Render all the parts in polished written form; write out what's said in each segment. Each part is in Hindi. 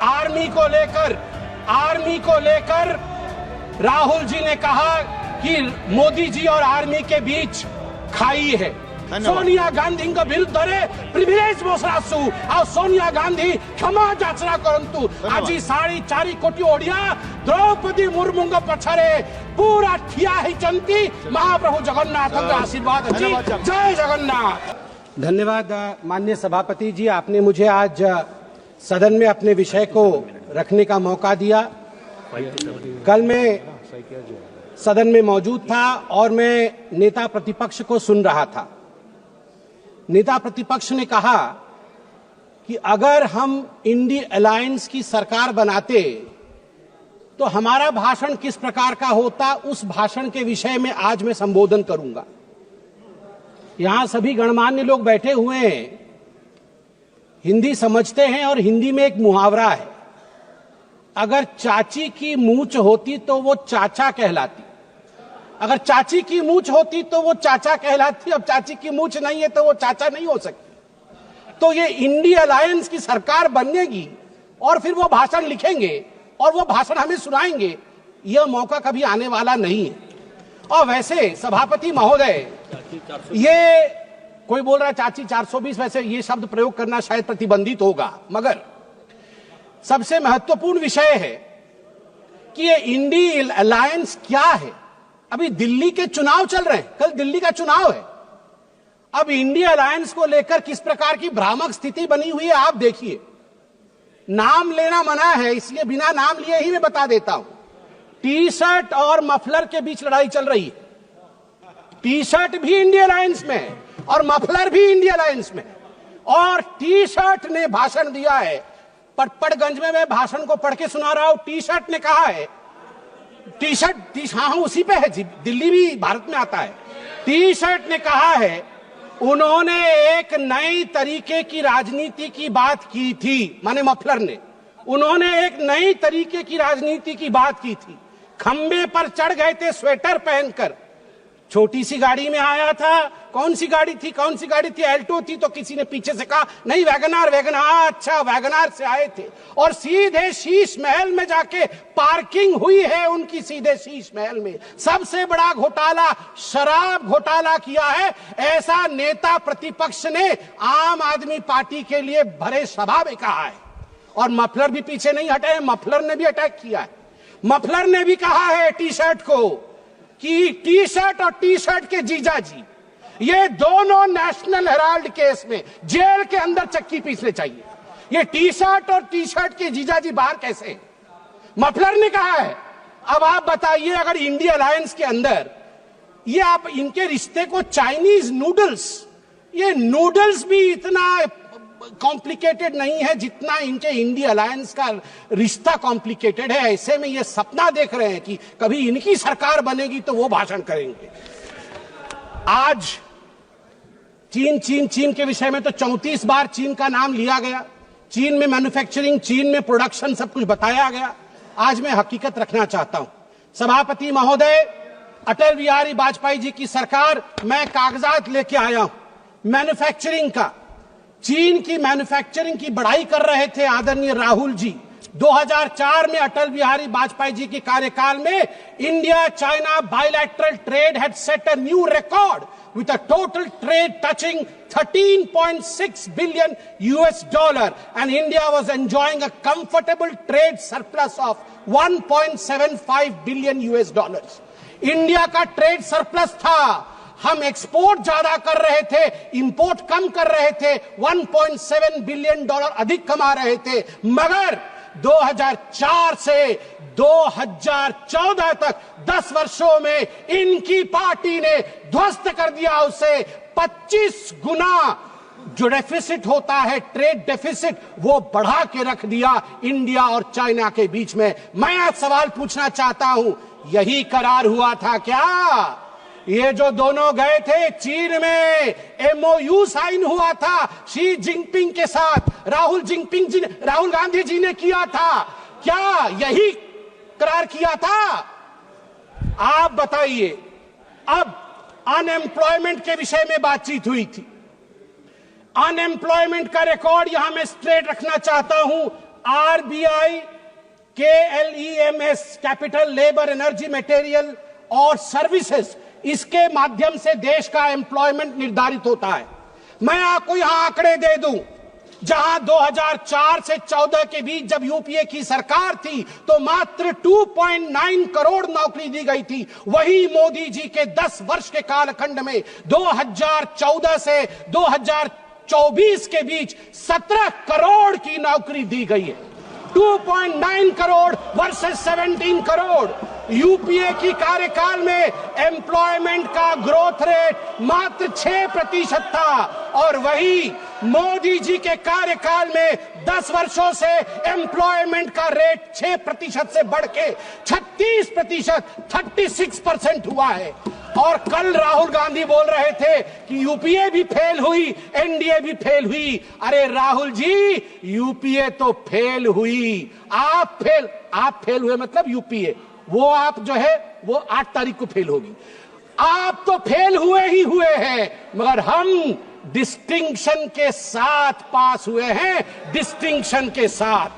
आर्मी को लेकर राहुल जी ने कहा कि मोदी जी और आर्मी के बीच खाई है। सोनिया गांधी विरुद्धरे प्रिभिलेज मोसरासु आ सोनिया गांधी क्षमा याचना करंतु आज 4.5 कोटी ओडिया द्रौपदी मुर्मू पछरे पूरा ठिया हिचंती महाप्रभु जगन्नाथ आशीर्वाद जी। जय जगन्नाथ। धन्यवाद माननीय सभापति जी, आपने मुझे आज सदन में अपने विषय को रखने का मौका दिया। कल मैं सदन में मौजूद था और मैं नेता प्रतिपक्ष को सुन रहा था। नेता प्रतिपक्ष ने कहा कि अगर हम इंडी अलायंस की सरकार बनाते तो हमारा भाषण किस प्रकार का होता, उस भाषण के विषय में आज मैं संबोधन करूंगा। यहां सभी गणमान्य लोग बैठे हुए हैं, हिंदी समझते हैं और हिंदी में एक मुहावरा है, अगर चाची की मूंछ होती तो वो चाचा कहलाती, अगर चाची की मूंछ होती तो वो चाचा कहलाती, अब चाची की मूंछ नहीं है तो वो चाचा नहीं हो सकती। तो ये इंडी अलायंस की सरकार बनेगी और फिर वो भाषण लिखेंगे और वो भाषण हमें सुनाएंगे, यह मौका कभी आने वाला नहीं है। और वैसे सभापति महोदय, ये कोई बोल रहा है चाची 420, वैसे ये शब्द प्रयोग करना शायद प्रतिबंधित होगा, मगर सबसे महत्वपूर्ण विषय है कि ये इंडी अलायंस क्या है। अभी दिल्ली के चुनाव चल रहे हैं, कल दिल्ली का चुनाव है। अब इंडिया अलायंस को लेकर किस प्रकार की भ्रामक स्थिति बनी हुई है आप देखिए। नाम लेना मना है, इसलिए बिना नाम लिए ही मैं बता देता हूं। टी शर्ट और मफलर के बीच लड़ाई चल रही है। टी शर्ट भी इंडिया अलायंस में है और मफलर भी इंडिया अलायंस में है। और टी शर्ट ने भाषण दिया है, पटपड़गंज में मैं भाषण को पढ़ के सुना रहा हूं। टी शर्ट ने कहा है, टी शर्ट हाँ उसी पे है जी, दिल्ली भी भारत में आता है। टी शर्ट ने कहा है, उन्होंने एक नई तरीके की राजनीति की बात की थी, माने मफलर ने, उन्होंने एक नई तरीके की राजनीति की बात की थी। खंबे पर चढ़ गए थे स्वेटर पहनकर, छोटी सी गाड़ी में आया था। कौन सी गाड़ी थी? एल्टो थी। तो किसी ने पीछे से कहा नहीं वैगनार। अच्छा वैगनार से आए थे और सीधे शीश महल में जाके पार्किंग हुई है उनकी, सीधे शीश महल में। सबसे बड़ा घोटाला शराब घोटाला किया है, ऐसा नेता प्रतिपक्ष ने आम आदमी पार्टी के लिए भरे सभा में कहा है। और मफलर भी पीछे नहीं हटे, मफलर ने भी अटैक किया है। मफलर ने भी कहा है टी शर्ट को कि टी शर्ट और टी शर्ट के जीजा जी, ये दोनों नेशनल हेराल्ड केस में जेल के अंदर चक्की पीसने चाहिए। ये टी शर्ट और टी शर्ट के जीजा जी बाहर कैसे हैं? मफलर ने कहा है। अब आप बताइए, अगर इंडिया अलायंस के अंदर ये आप इनके रिश्ते को चाइनीज नूडल्स, ये नूडल्स भी इतना कॉम्प्लिकेटेड नहीं है जितना इनके इंडिया अलायंस का रिश्ता कॉम्प्लिकेटेड है। ऐसे में ये सपना देख रहे हैं कि कभी इनकी सरकार बनेगी तो वो भाषण करेंगे। आज चीन के विषय में तो 34 बार चीन का नाम लिया गया। चीन में मैन्युफैक्चरिंग, चीन में प्रोडक्शन, सब कुछ बताया गया। आज मैं हकीकत रखना चाहता हूं। सभापति महोदय, अटल बिहारी वाजपेयी जी की सरकार, मैं कागजात लेके आया हूं मैन्युफैक्चरिंग का। चीन की मैन्युफैक्चरिंग की बड़ाई कर रहे थे आदरणीय राहुल जी। 2004 में अटल बिहारी वाजपेयी जी के कार्यकाल में India China bilateral trade had set a new record with a total trade touching $13.6 billion and India was enjoying a comfortable trade surplus of $1.75 billion। India का ट्रेड सरप्लस था, हम एक्सपोर्ट ज्यादा कर रहे थे, इंपोर्ट कम कर रहे थे, $1.7 बिलियन अधिक कमा रहे थे। मगर 2004 से 2014 तक 10 वर्षों में इनकी पार्टी ने ध्वस्त कर दिया उसे। 25 गुना जो डेफिसिट होता है, ट्रेड डेफिसिट, वो बढ़ा के रख दिया इंडिया और चाइना के बीच में। मैं आज सवाल पूछना चाहता हूं, यही करार हुआ था क्या? ये जो दोनों गए थे चीन में, MOU साइन हुआ था शी जिनपिंग के साथ, राहुल गांधी जी ने किया था, क्या यही करार किया था? आप बताइए। अब अनएम्प्लॉयमेंट के विषय में बातचीत हुई थी। अनएम्प्लॉयमेंट का रिकॉर्ड यहां मैं स्ट्रेट रखना चाहता हूं। RBI, KLEMS, capital, labour, energy, material और सर्विसेज, इसके माध्यम से देश का एम्प्लॉयमेंट निर्धारित होता है। मैं आपको यहां आंकड़े दे दूं, जहां 2004 से 14 के बीच जब यूपीए की सरकार थी तो मात्र 2.9 करोड़ नौकरी दी गई थी। वही मोदी जी के 10 वर्ष के कालखंड में 2014 से 2024 के बीच 17 करोड़ की नौकरी दी गई है। 2.9 करोड़ वर्सेस 17 करोड़। यूपीए की कार्यकाल में एम्प्लॉयमेंट का ग्रोथ रेट मात्र 6% था और वही मोदी जी के कार्यकाल में 10 वर्षों से एम्प्लॉयमेंट का रेट 6% से बढ़ के 36%, 36% हुआ है। और कल राहुल गांधी बोल रहे थे कि यूपीए भी फेल हुई, एनडीए भी फेल हुई। अरे राहुल जी, यूपीए तो फेल हुई, आप फेल हुए मतलब यूपीए, वो आप जो है वो 8 तारीख को फेल होगी। आप तो फेल हुए ही हुए हैं, मगर हम डिस्टिंक्शन के साथ पास हुए हैं, डिस्टिंक्शन के साथ।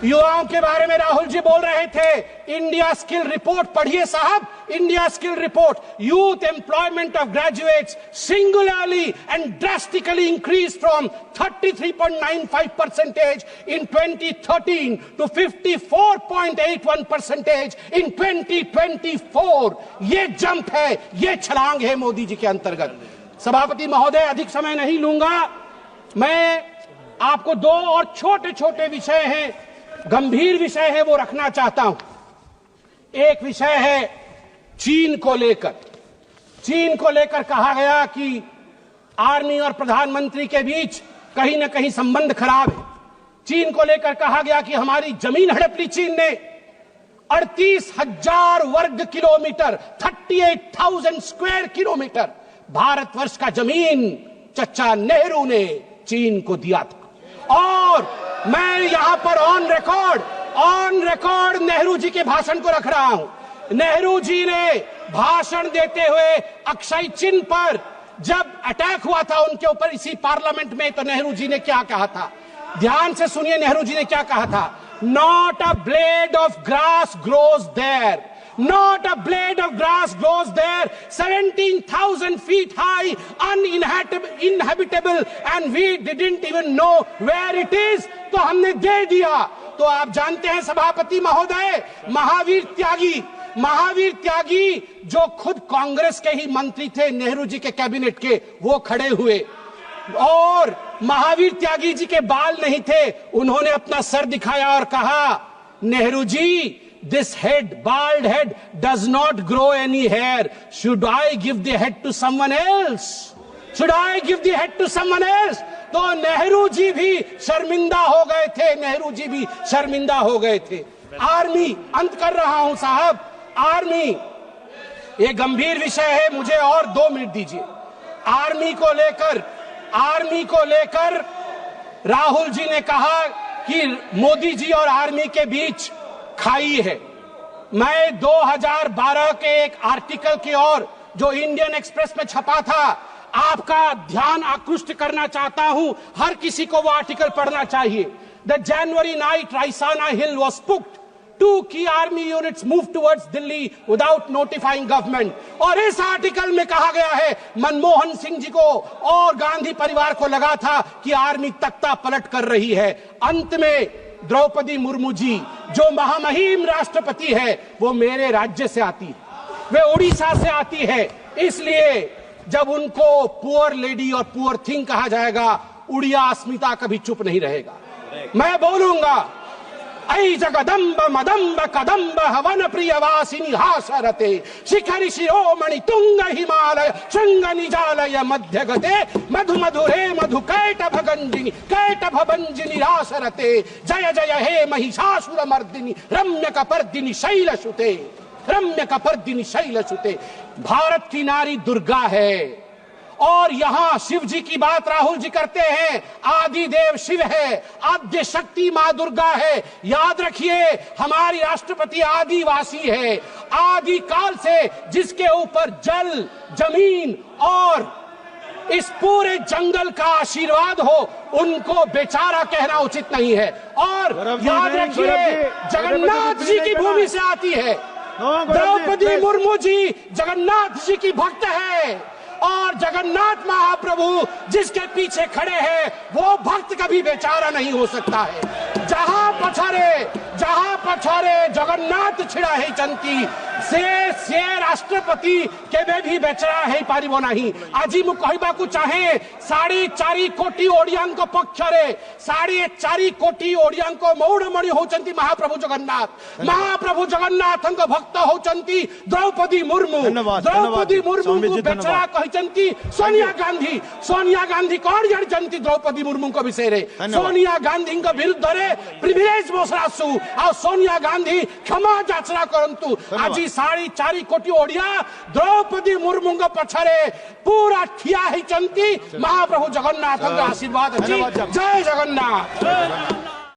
युवाओं के बारे में राहुल जी बोल रहे थे। इंडिया स्किल रिपोर्ट पढ़िए साहब, India skill report. Youth employment of graduates singularly and drastically increase from 33.95% in 2013 to 54.81% in 2024। ये जंप है, ये छलांग है मोदी जी के अंतर्गत। सभापति महोदय, अधिक समय नहीं लूंगा। मैं आपको 2 और छोटे छोटे विषय हैं, गंभीर विषय है, वो रखना चाहता हूं। एक विषय है चीन को लेकर। चीन को लेकर कहा गया कि आर्मी और प्रधानमंत्री के बीच कहीं ना कहीं संबंध खराब है। चीन को लेकर कहा गया कि हमारी जमीन हड़प ली चीन ने। 38,000 वर्ग किलोमीटर, 38,000 स्क्वायर किलोमीटर भारतवर्ष का जमीन चचा नेहरू ने चीन को दिया था। और मैं यहां पर ऑन रिकॉर्ड नेहरू जी के भाषण को रख रहा हूं। नेहरू जी ने भाषण देते हुए अक्षय चिन्ह पर जब अटैक हुआ था उनके ऊपर इसी पार्लियामेंट में, तो नेहरू जी ने क्या कहा था, ध्यान से सुनिए। नेहरू जी ने क्या कहा था? Not a blade of grass grows there, not a blade of grass grows there, 17,000 feet high, uninhabitable, and we didn't even know where it is। तो हमने दे दिया। तो आप जानते हैं सभापति महोदय, महावीर त्यागी जो खुद कांग्रेस के ही मंत्री थे, नेहरू जी के कैबिनेट के, वो खड़े हुए और महावीर त्यागी जी के बाल नहीं थे, उन्होंने अपना सर दिखाया और कहा, Nehru ji, this bald head does not grow any hair. Should I give the head to someone else? तो नेहरू जी भी शर्मिंदा हो गए थे। आर्मी, अंत कर रहा हूं साहब, आर्मी ये गंभीर विषय है, मुझे और 2 मिनट दीजिए। आर्मी को लेकर राहुल जी ने कहा कि मोदी जी और आर्मी के बीच खाई है। मैं 2012 के एक आर्टिकल की ओर जो इंडियन एक्सप्रेस में छपा था, आपका ध्यान आकृष्ट करना चाहता हूं। हर किसी को वो आर्टिकल पढ़ना चाहिए। The January night Raisina Hill was spooked, 2 key army units moved towards Delhi without notifying government। और इस आर्टिकल में कहा गया है, मनमोहन सिंह जी को और गांधी परिवार को लगा था कि आर्मी तख्ता पलट कर रही है। अंत में द्रौपदी मुर्मू जी, जो महामहिम राष्ट्रपति है, वो मेरे राज्य से आती है, वे उड़ीसा से आती है। इसलिए जब उनको पुअर लेडी और पुअर थिंग कहा जाएगा, उड़िया अस्मिता कभी चुप नहीं रहेगा। मैं बोलूंगा, ऐ जगदम्ब मदम्ब कदम्ब हवन प्रियवासिनी हासरते, शिखरि शिरोमणि तुंग हिमालय शृंग निजालय मध्य गते, मधु मधुरे मधु कैटभ भंजिनी रासरते, जय जय हे महिषासुर मर्दिनी रम्य कपर्दिनी शैलसुते। भारत की नारी दुर्गा है। और यहां शिव जी की बात राहुल जी करते हैं। आदि देव शिव है, आद्य शक्ति मां दुर्गा है। याद रखिए, हमारी राष्ट्रपति आदिवासी है। आदि काल से जिसके ऊपर जल, जमीन और इस पूरे जंगल का आशीर्वाद हो, उनको बेचारा कहना उचित नहीं है। और याद रखिए, जगन्नाथ जी की भूमि से आती है। द्रौपदी मुर्मू जी जगन्नाथ जी की भक्त है और जगन्नाथ महाप्रभु जिसके पीछे खड़े हैं वो भक्त कभी बेचारा नहीं हो सकता है। जहां पछारे जगन्नाथ छिड़ा है चंती से राष्ट्रपति केबे भी बेचरा है पारिबो नहीं। आज मु कहबाकू चाहे 4.5 कोटी ओडियां पक्षरे 4.5 कोटी ओडियां मौड़मणि होचंती महाप्रभु जगन्नाथ। महाप्रभु जगन्नाथ भक्त होचंती द्रौपदी मुर्मू। द्रौपदी मुर्मू को बेचरा कहचंती सोनिया गांधी कौन जानती द्रौपदी मुर्मू को विषय रे। सोनिया गांधी विरुद्ध रे प्रिविलेज मोसरासु आ सोनिया गांधी क्षमा याचना करंतु। आज 4.5 कोटी ओडिया द्रौपदी मुर्मू पछरे पूरा ठिया ही चंती महाप्रभु जगन्नाथ आशीर्वाद। जय जगन्नाथ।